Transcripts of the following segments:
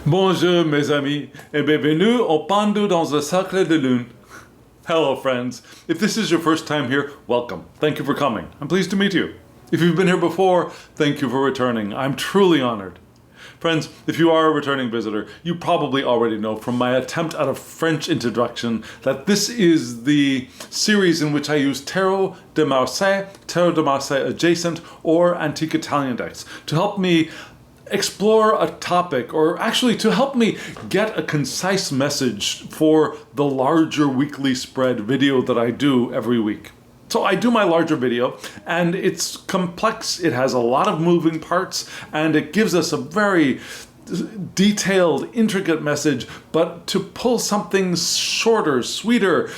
Bonjour mes amis, et bienvenue au Pendu dans le Cercle de Lune. Hello friends. If this is your first time here, welcome. Thank you for coming. I'm pleased to meet you. If you've been here before, thank you for returning. I'm truly honored. Friends, if you are a returning visitor, you probably already know from my attempt at a French introduction that this is the series in which I use Tarot de Marseille adjacent, or Antique Italian decks to help me explore a topic, or actually to help me get a concise message for the larger weekly spread video that I do every week. So I do my larger video, and it's complex, it has a lot of moving parts, and it gives us a very detailed, intricate message, but to pull something shorter, sweeter,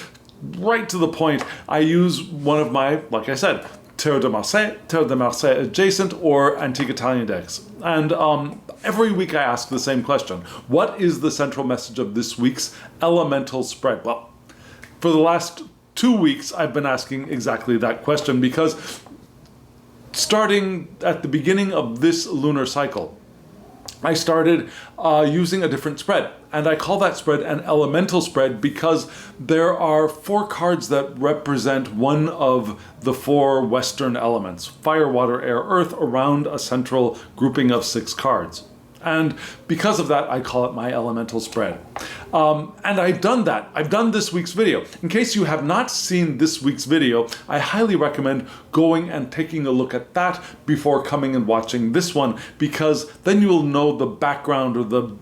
right to the point, I use one of my, like I said, Tarot de Marseille adjacent, or Antique Italian decks. And every week I ask the same question. What is the central message of this week's elemental spread? Well, for the last 2 weeks I've been asking exactly that question, because starting at the beginning of this lunar cycle, I started using a different spread. And I call that spread an elemental spread because there are 4 cards that represent one of the 4 Western elements: fire, water, air, earth, around a central grouping of 6 cards. And because of that, I call it my elemental spread. And I've done that. I've done this week's video. In case you have not seen this week's video, I highly recommend going and taking a look at that before coming and watching this one, because then you will know the background, or the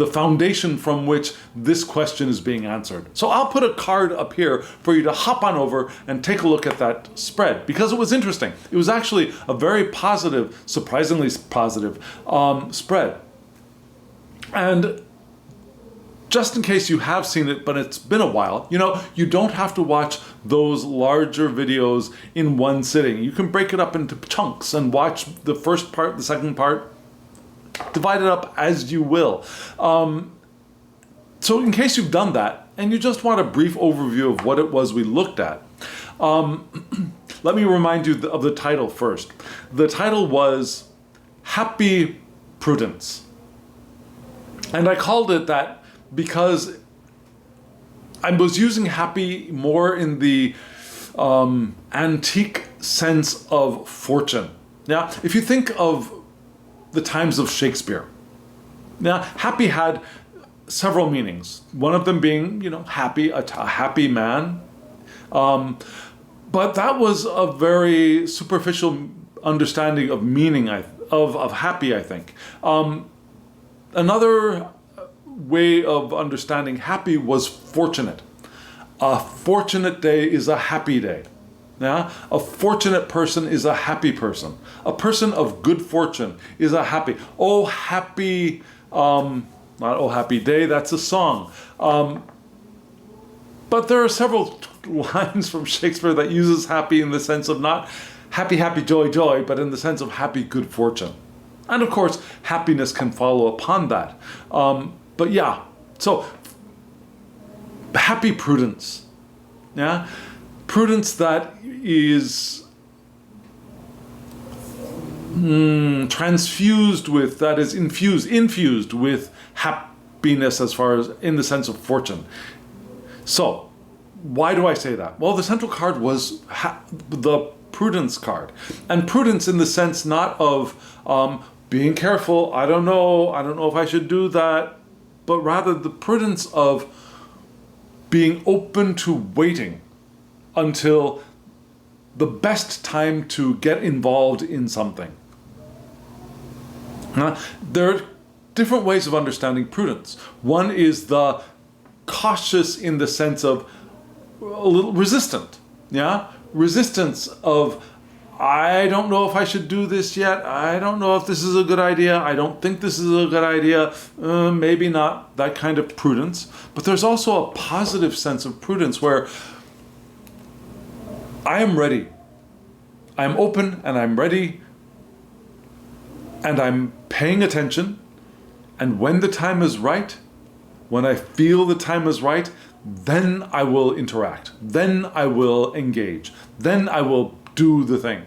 foundation from which this question is being answered. So I'll put a card up here for you to hop on over and take a look at that spread, because it was interesting. It was actually a very positive, surprisingly positive spread. And just in case you have seen it, but it's been a while, you don't have to watch those larger videos in one sitting. You can break it up into chunks and watch the first part, the second part, divide it up as you will. So in case you've done that and you just want a brief overview of what it was we looked at, let me remind you of the title first. The title was Happy Prudence. And I called it that because I was using happy more in the antique sense of fortune. Now, if you think of the times of Shakespeare, now happy had several meanings. One of them being, happy, a happy man. But that was a very superficial understanding of meaning of happy, I think. Another way of understanding happy was fortunate. A fortunate day is a happy day. Yeah? A fortunate person is a happy person. A person of good fortune is a happy. Oh, happy, not oh, happy day, that's a song. But there are several lines from Shakespeare that uses happy in the sense of not happy, happy, joy, joy, but in the sense of happy, good fortune. And of course, happiness can follow upon that. But yeah, so happy prudence. Yeah? Prudence that is transfused with, that is infused with happiness, as far as in the sense of fortune. So, why do I say that? Well, the central card was the Prudence card. And prudence in the sense not of being careful, I don't know if I should do that, but rather the prudence of being open to waiting until the best time to get involved in something. Now, there are different ways of understanding prudence. One is the cautious in the sense of a little resistant. Yeah? Resistance of, I don't know if I should do this yet. I don't know if this is a good idea. I don't think this is a good idea. Maybe not. That kind of prudence. But there's also a positive sense of prudence where I am ready. I'm open and I'm ready. And I'm paying attention. And when the time is right, when I feel the time is right, then I will interact. Then I will engage. Then I will do the thing.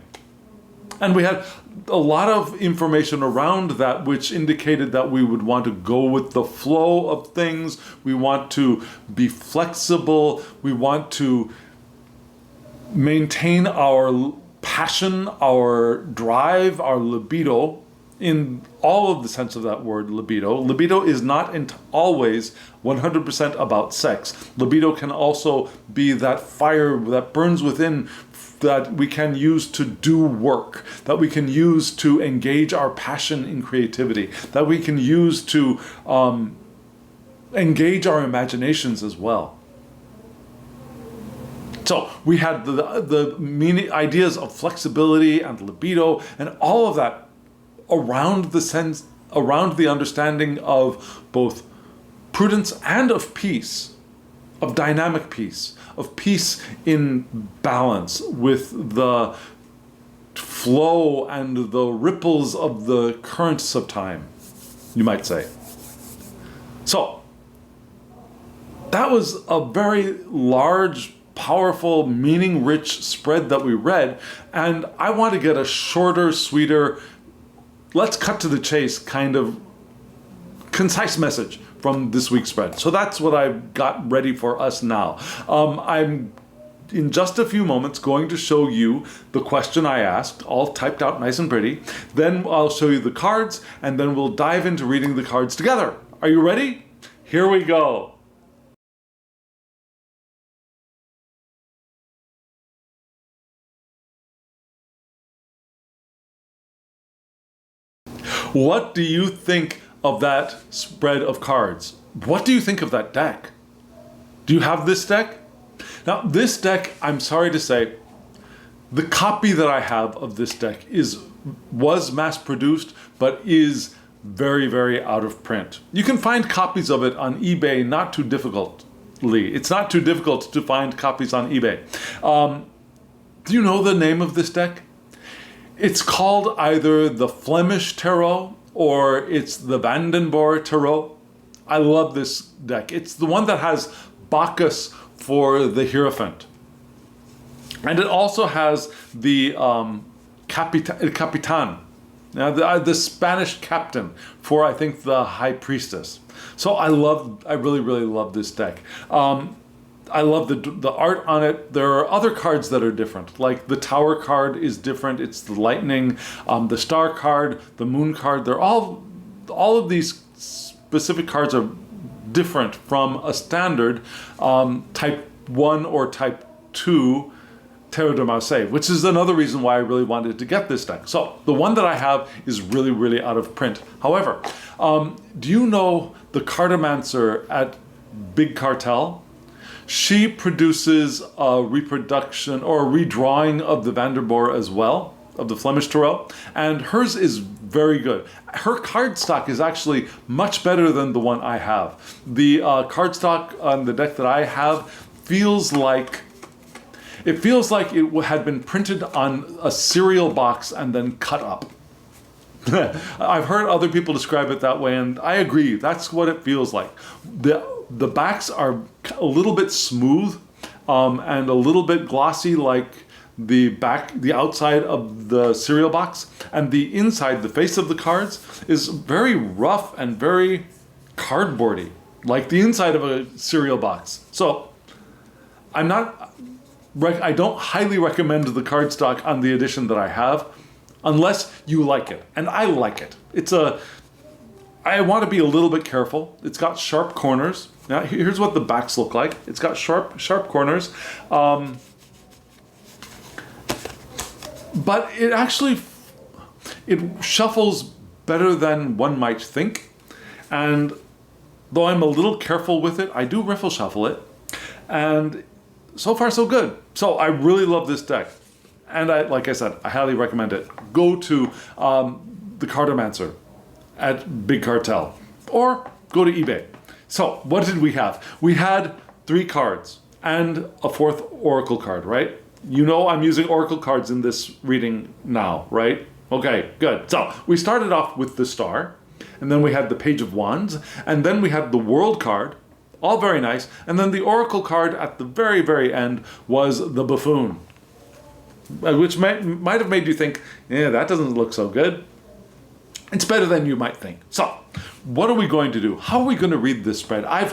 And we had a lot of information around that which indicated that we would want to go with the flow of things. We want to be flexible. We want to maintain our passion, our drive, our libido, in all of the sense of that word, libido. Libido is not always 100% about sex. Libido can also be that fire that burns within, that we can use to do work, that we can use to engage our passion in creativity, that we can use to engage our imaginations as well. So we had the meaning, ideas of flexibility and libido and all of that around the understanding of both prudence and of peace, of dynamic peace, of peace in balance with the flow and the ripples of the currents of time, you might say. So that was a very large, powerful, meaning-rich spread that we read, and I want to get a shorter, sweeter, let's cut to the chase kind of concise message from this week's spread. So that's what I've got ready for us now. I'm in just a few moments going to show you the question I asked, all typed out nice and pretty. Then I'll show you the cards, and then we'll dive into reading the cards together. Are you ready? Here we go. What do you think of that spread of cards? What do you think of that deck? Do you have this deck? Now, this deck, I'm sorry to say, the copy that I have of this deck was mass-produced, but is very, very out of print. You can find copies of it on eBay not too difficultly. It's not too difficult to find copies on eBay. Do you know the name of this deck? It's called either the Flemish Tarot or it's the Vandenborre Tarot. I love this deck. It's the one that has Baccus for the Hierophant. And it also has the Capitan, the Spanish captain for, I think, the High Priestess. So I really, really love this deck. I love the art on it. There are other cards that are different, like the Tower card is different. It's the Lightning, the Star card, the Moon card. They're all of these specific cards are different from a standard type 1 or type 2 Tarot de Marseille, which is another reason why I really wanted to get this deck. So the one that I have is really, really out of print. However, do you know the Cartomancer at Big Cartel? She produces a reproduction or a redrawing of the Vandenborre as well, of the Flemish Tarot, and hers is very good. Her cardstock is actually much better than the one I have. The cardstock on the deck that I have feels like it had been printed on a cereal box and then cut up. I've heard other people describe it that way, and I agree. That's what it feels like. The backs are a little bit smooth and a little bit glossy, like the outside of the cereal box, and the inside, the face of the cards, is very rough and very cardboardy, like the inside of a cereal box. So I don't highly recommend the cardstock on the edition that I have, unless you like it, and I like it. I want to be a little bit careful. It's got sharp corners. Now, here's what the backs look like. It's got sharp corners. But it shuffles better than one might think. And though I'm a little careful with it, I do riffle shuffle it. And so far, so good. So I really love this deck. And like I said, I highly recommend it. Go to the Cartomancer at Big Cartel, or go to eBay. So what did we have? We had 3 cards and a 4th oracle card, right? You know I'm using oracle cards in this reading now, right? Okay, good. So we started off with the Star, and then we had the Page of Wands, and then we had the World card, all very nice, and then the oracle card at the very, very end was the Buffoon. which might have made you think, yeah, that doesn't look so good. It's better than you might think. So, what are we going to do? How are we going to read this spread? I've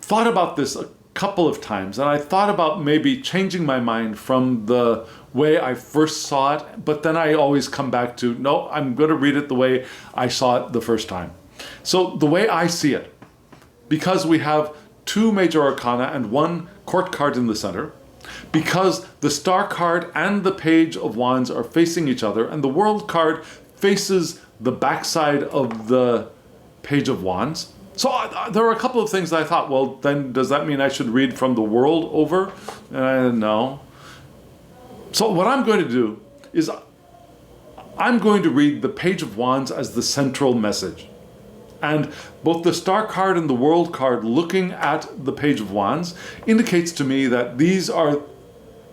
thought about this a couple of times, and I thought about maybe changing my mind from the way I first saw it, but then I always come back to, no, I'm going to read it the way I saw it the first time. So, the way I see it, because we have 2 major arcana and 1 court card in the center, because the star card and the page of wands are facing each other, and the world card faces the backside of the page of wands. So there were a couple of things that I thought, well, then does that mean I should read from the world over? No. So what I'm going to do is I'm going to read the page of wands as the central message. And both the star card and the world card looking at the page of wands indicates to me that these are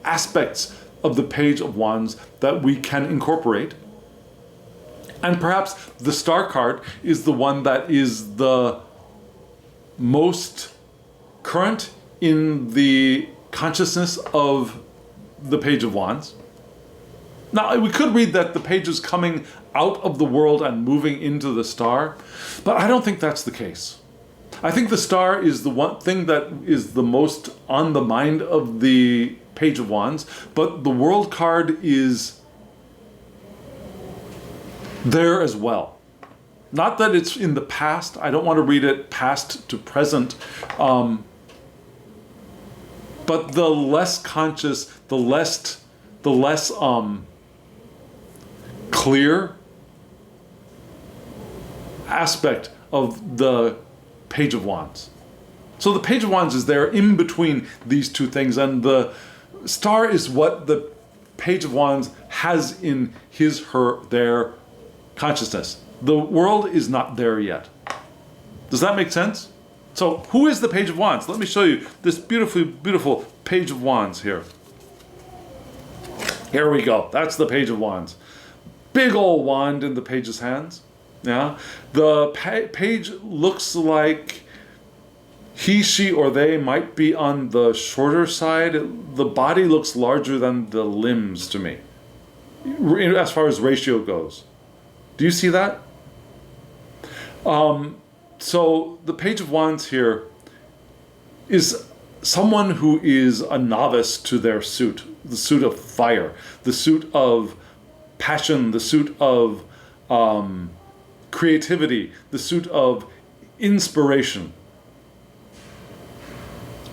aspects of the page of wands that we can incorporate. And perhaps the star card is the one that is the most current in the consciousness of the page of wands. Now, we could read that the page is coming out of the world and moving into the star, but I don't think that's the case. I think the star is the one thing that is the most on the mind of the page of wands, but the world card is there as well. Not that it's in the past. I don't want to read it past to present. But the less conscious, the less clear aspect of the page of wands. So the page of wands is there in between these two things, and the star is what the page of wands has in his, her, their consciousness. The world is not there yet. Does that make sense? So who is the page of wands? Let me show you this beautiful page of wands here. Here we go. That's the page of wands. Big old wand in the page's hands. Yeah. The page looks like he, she, or they might be on the shorter side. The body looks larger than the limbs to me, as far as ratio goes. Do you see that? So the page of wands here is someone who is a novice to their suit, the suit of fire, the suit of passion, the suit of creativity, the suit of inspiration.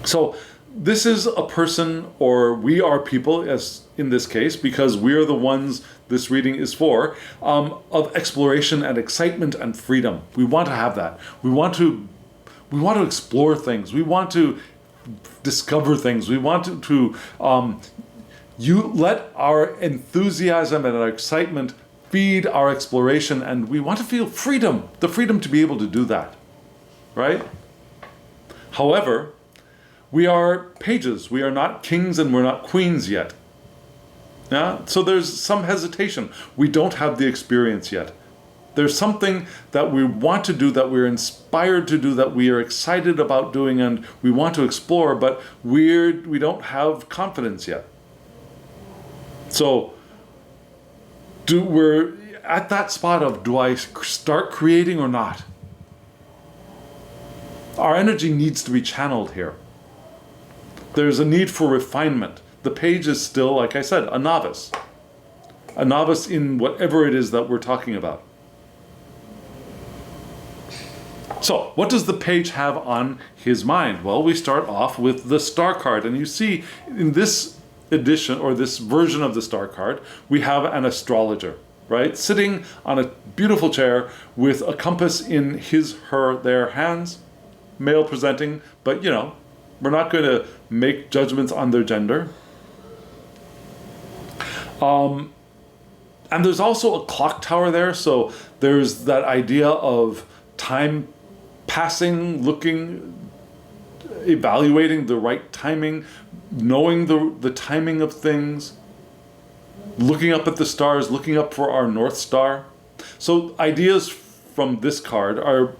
So this is a person, or we are people, as in this case, because we're the ones this reading is for, of exploration and excitement and freedom. We want to have that. We want to explore things. We want to discover things. We want to you let our enthusiasm and our excitement feed our exploration, and we want to feel freedom, the freedom to be able to do that, right? However, we are pages. We are not kings and we're not queens yet. Yeah? So there's some hesitation. We don't have the experience yet. There's something that we want to do, that we're inspired to do, that we are excited about doing, and we want to explore, but we don't have confidence yet. So we're at that spot of, do I start creating or not? Our energy needs to be channeled here. There's a need for refinement. The page is still, like I said, a novice. A novice in whatever it is that we're talking about. So, what does the page have on his mind? Well, we start off with the star card. And you see, in this edition, or this version of the star card, we have an astrologer, right? Sitting on a beautiful chair with a compass in his, her, their hands. Male presenting, but we're not going to make judgments on their gender. And there's also a clock tower there, so there's that idea of time passing, evaluating the right timing, knowing the timing of things, looking up at the stars, looking up for our North Star. So ideas from this card are,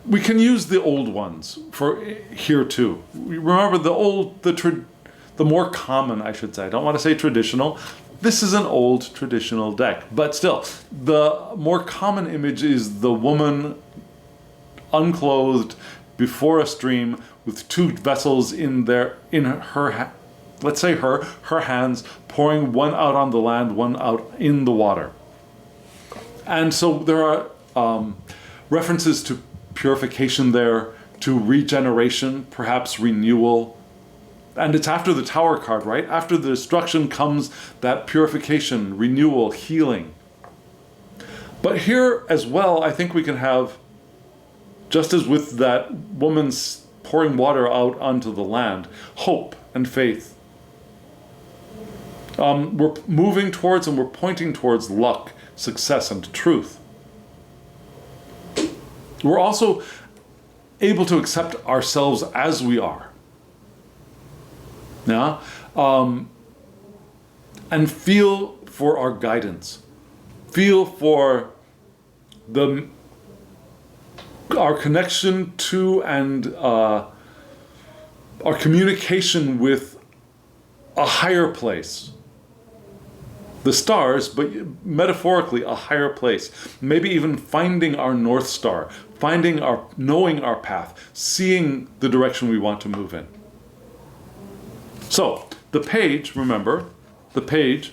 we can use the old ones for here too. Remember the the more common, I should say. I don't want to say traditional. This is an old traditional deck, but still, the more common image is the woman unclothed before a stream with two vessels in her let's say her hands, pouring one out on the land, one out in the water. And so there are references to purification there, to regeneration, perhaps renewal. And it's after the Tower card, right? After the destruction comes that purification, renewal, healing. But here as well, I think we can have, just as with that woman's pouring water out onto the land, hope and faith. We're moving towards and we're pointing towards luck, success, and truth. We're also able to accept ourselves as we are. Yeah? And feel for our guidance. Feel for our connection to and our communication with a higher place. The stars, but metaphorically a higher place. Maybe even finding our North Star, knowing our path, seeing the direction we want to move in. So, the page, remember, the page,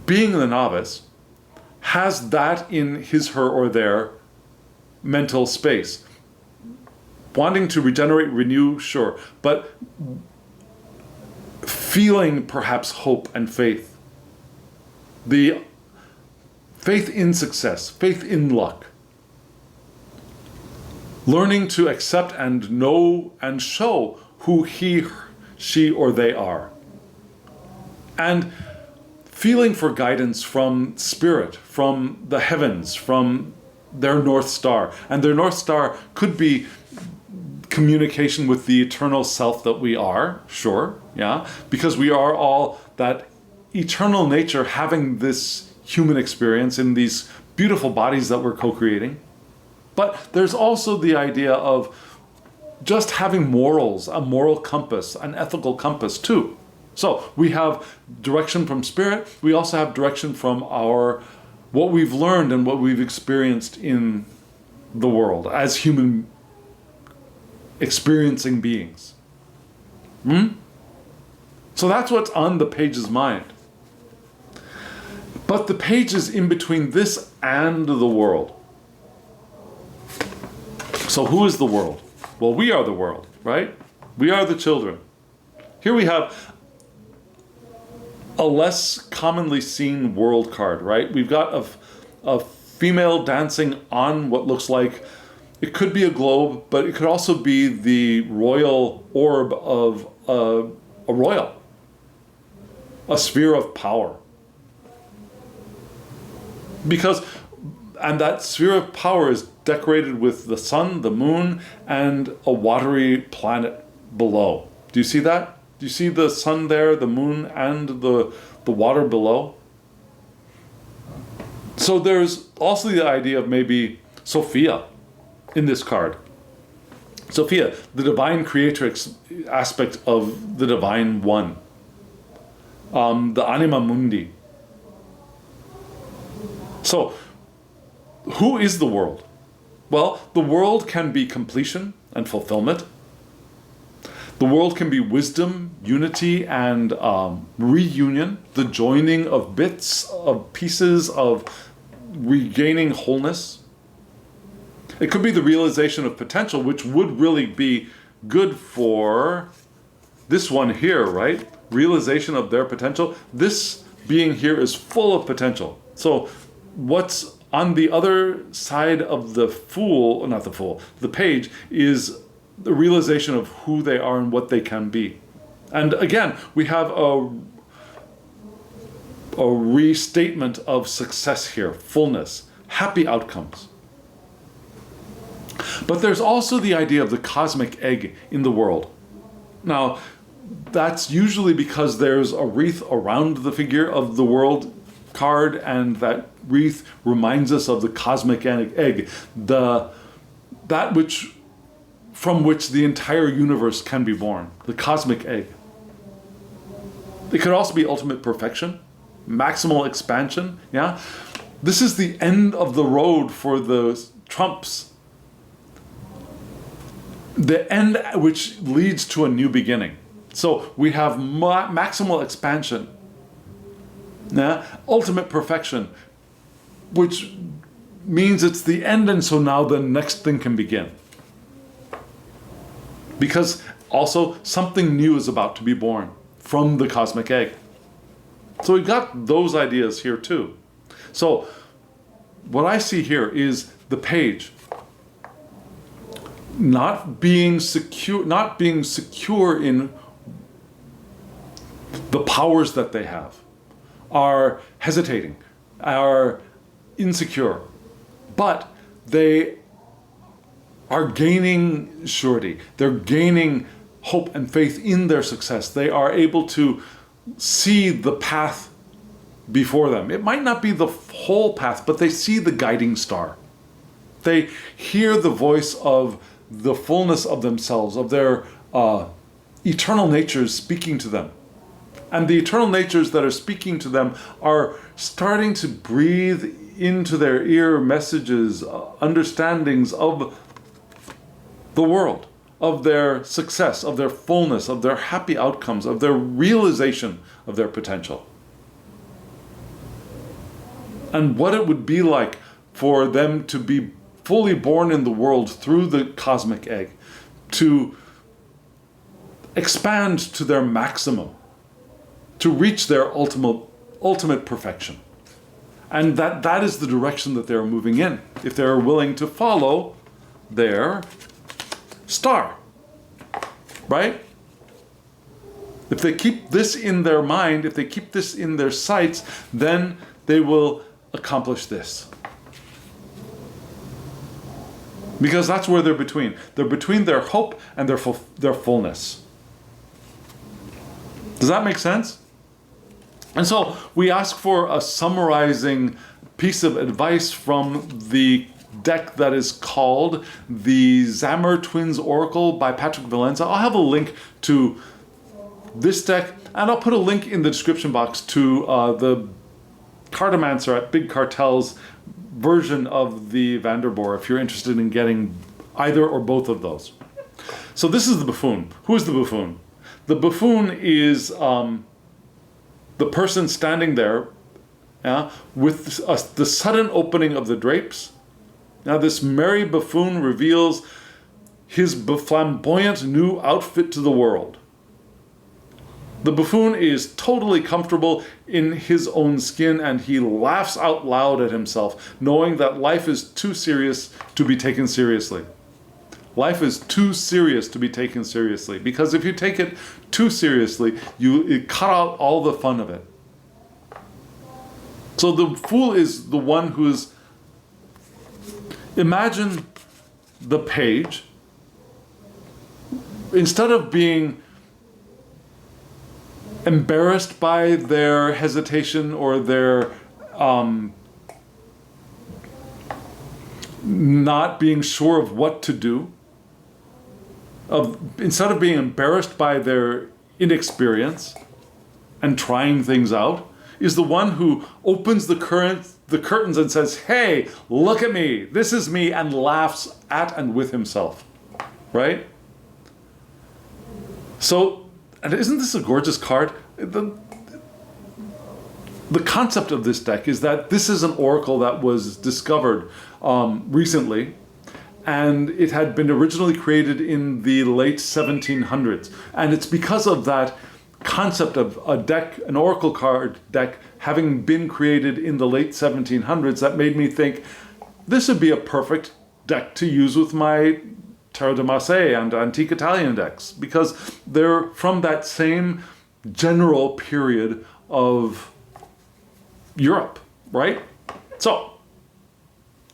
being the novice, has that in his, her, or their mental space. Wanting to regenerate, renew, sure, but feeling perhaps hope and faith. The faith in success, faith in luck. Learning to accept and know and show who he, she, or they are. And feeling for guidance from spirit, from the heavens, from their North Star. And their North Star could be communication with the eternal self that we are, sure, yeah, because we are all that eternal nature having this human experience in these beautiful bodies that we're co-creating. But there's also the idea of just having morals, a moral compass, an ethical compass too. So we have direction from spirit, we also have direction from what we've learned and what we've experienced in the world as human experiencing beings. So that's what's on the page's mind. But the page is in between this and the world. So who is the world? Well, we are the world, right? We are the children. Here we have a less commonly seen world card, right? We've got a female dancing on what looks like, it could be a globe, but it could also be the royal orb of a royal, a sphere of power. And that sphere of power is decorated with the sun, the moon, and a watery planet below. Do you see that? Do you see the sun there, the moon, and the water below? So there's also the idea of maybe Sophia in this card. Sophia, the divine creatrix aspect of the divine one. The anima mundi. So, who is the world? Well, the world can be completion and fulfillment. The world can be wisdom, unity, and reunion, the joining of bits, of pieces, of regaining wholeness. It could be the realization of potential, which would really be good for this one here, right? Realization of their potential. This being here is full of potential. So what's on the other side of the page is the realization of who they are and what they can be. And again, we have a restatement of success here, fullness, happy outcomes. But there's also the idea of the cosmic egg in the world. Now, that's usually because there's a wreath around the figure of the world card, and that wreath reminds us of the cosmic egg, from which the entire universe can be born, the cosmic egg. It could also be ultimate perfection, maximal expansion, yeah? This is the end of the road for the trumps. The end which leads to a new beginning. So we have maximal expansion, yeah? Ultimate perfection, which means it's the end, and so now the next thing can begin. Because also something new is about to be born from the cosmic egg. So we've got those ideas here too. So what I see here is the page not being secure in the powers that they have, are hesitating, are insecure, but they are gaining surety. They're gaining hope and faith in their success. They are able to see the path before them. It might not be the whole path, but they see the guiding star. They hear the voice of the fullness of themselves, of their eternal natures speaking to them. And the eternal natures that are speaking to them are starting to breathe into their ear messages, understandings of the world, of their success, of their fullness, of their happy outcomes, of their realization of their potential. And what it would be like for them to be fully born in the world through the cosmic egg, to expand to their maximum, to reach their ultimate perfection. And that is the direction that they're moving in, if they're willing to follow their star, right? If they keep this in their mind, if they keep this in their sights, then they will accomplish this. Because that's where they're between. They're between their hope and their fullness. Does that make sense? And so we ask for a summarizing piece of advice from the deck that is called the Zammer Twins Oracle by Patrick Valenza. I'll have a link to this deck, and I'll put a link in the description box to the Cartomancer at Big Cartel's version of the Vandenborre, if you're interested in getting either or both of those. So this is the buffoon. Who is the buffoon? The buffoon is the person standing there with the sudden opening of the drapes. Now this merry buffoon reveals his flamboyant new outfit to the world. The buffoon is totally comfortable in his own skin, and he laughs out loud at himself, knowing that life is too serious to be taken seriously. Life is too serious to be taken seriously, because if you take it too seriously, it cut out all the fun of it. So the fool is the one who's... Imagine the page, instead of being embarrassed by their hesitation or their not being sure of what to do, instead of being embarrassed by their inexperience and trying things out, is the one who opens the curtains and says, "Hey, look at me, this is me," and laughs at and with himself, right? So, and isn't this a gorgeous card? The concept of this deck is that this is an oracle that was discovered recently, and it had been originally created in the late 1700s. And it's because of that concept of a deck, an oracle card deck, having been created in the late 1700s, that made me think this would be a perfect deck to use with my Tarot de Marseille and Antique Italian decks, because they're from that same general period of Europe, right? So,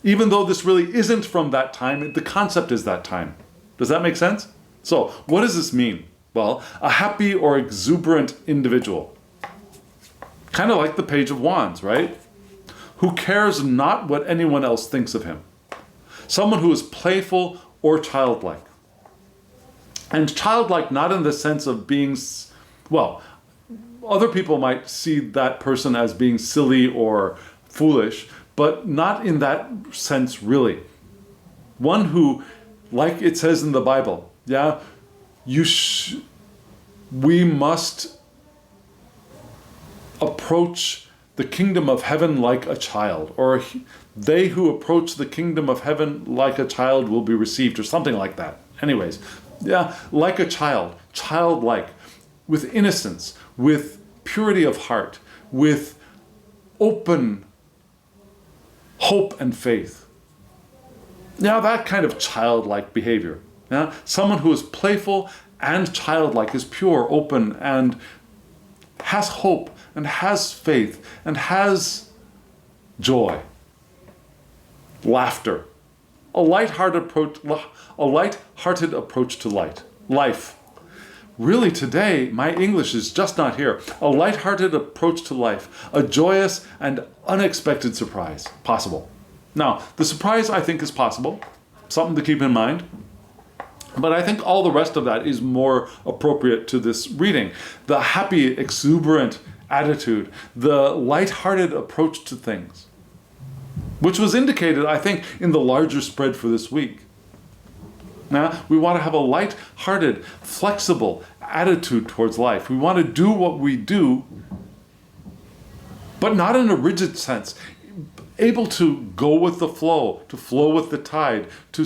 even though this really isn't from that time, the concept is that time. Does that make sense? So, what does this mean? Well, a happy or exuberant individual. Kind of like the Page of Wands, right? Who cares not what anyone else thinks of him. Someone who is playful or childlike. And childlike not in the sense of being, well, other people might see that person as being silly or foolish, but not in that sense really. One who, like it says in the Bible, yeah, we must approach the kingdom of heaven like a child, or they who approach the kingdom of heaven like a child will be received, or something like that. Anyways, yeah, like a child, childlike, with innocence, with purity of heart, with open hope and faith. Now that kind of childlike behavior. Yeah? Someone who is playful and childlike, is pure, open, and has hope, and has faith, and has joy, laughter, a light-hearted approach to life. Really today, my English is just not here. A light-hearted approach to life, a joyous and unexpected surprise, possible. Now, the surprise I think is possible, something to keep in mind. But I think all the rest of that is more appropriate to this reading. The happy, exuberant attitude, the light-hearted approach to things, which was indicated, I think, in the larger spread for this week. Now, we want to have a light-hearted, flexible attitude towards life. We want to do what we do, but not in a rigid sense. Able to go with the flow, to flow with the tide, to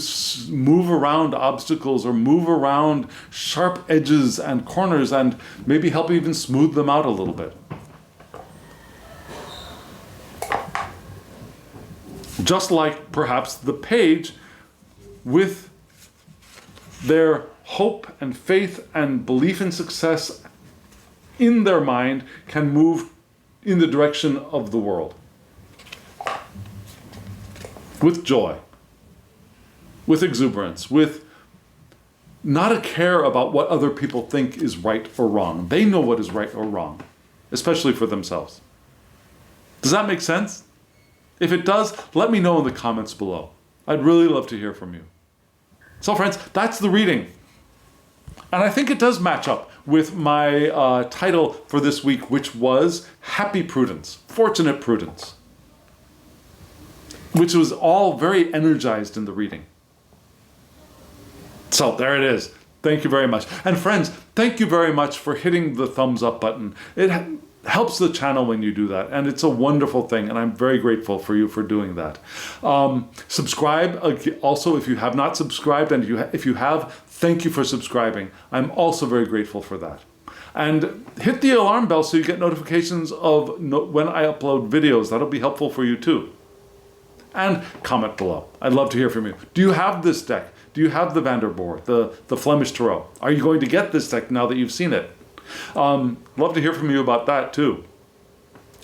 move around obstacles or move around sharp edges and corners and maybe help even smooth them out a little bit. Just like perhaps the page with their hope and faith and belief in success in their mind can move in the direction of the world. With joy, with exuberance, with not a care about what other people think is right or wrong. They know what is right or wrong, especially for themselves. Does that make sense? If it does, let me know in the comments below. I'd really love to hear from you. So friends, that's the reading. And I think it does match up with my title for this week, which was Happy Prudence, Fortunate Prudence, which was all very energized in the reading. So there it is. Thank you very much. And friends, thank you very much for hitting the thumbs up button. It helps the channel when you do that, and it's a wonderful thing, and I'm very grateful for you for doing that. Subscribe also if you have not subscribed, and if you have, thank you for subscribing. I'm also very grateful for that. And hit the alarm bell so you get notifications of when I upload videos. That'll be helpful for you too. And comment below. I'd love to hear from you. Do you have this deck? Do you have the Vandenborre, the Flemish Tarot? Are you going to get this deck now that you've seen it? Love to hear from you about that too.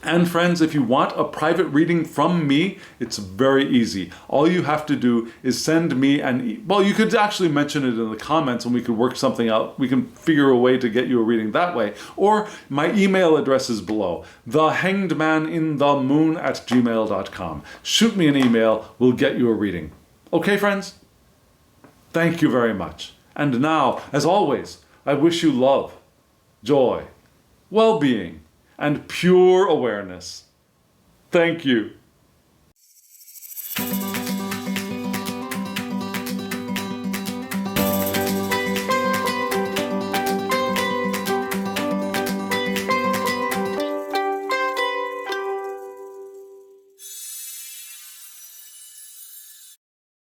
And friends, if you want a private reading from me, it's very easy. All you have to do is send me well, you could actually mention it in the comments and we could work something out. We can figure a way to get you a reading that way. Or my email address is below, thehangedmaninthemoon@gmail.com. Shoot me an email, we'll get you a reading. Okay, friends? Thank you very much. And now, as always, I wish you love, joy, well-being, and pure awareness. Thank you.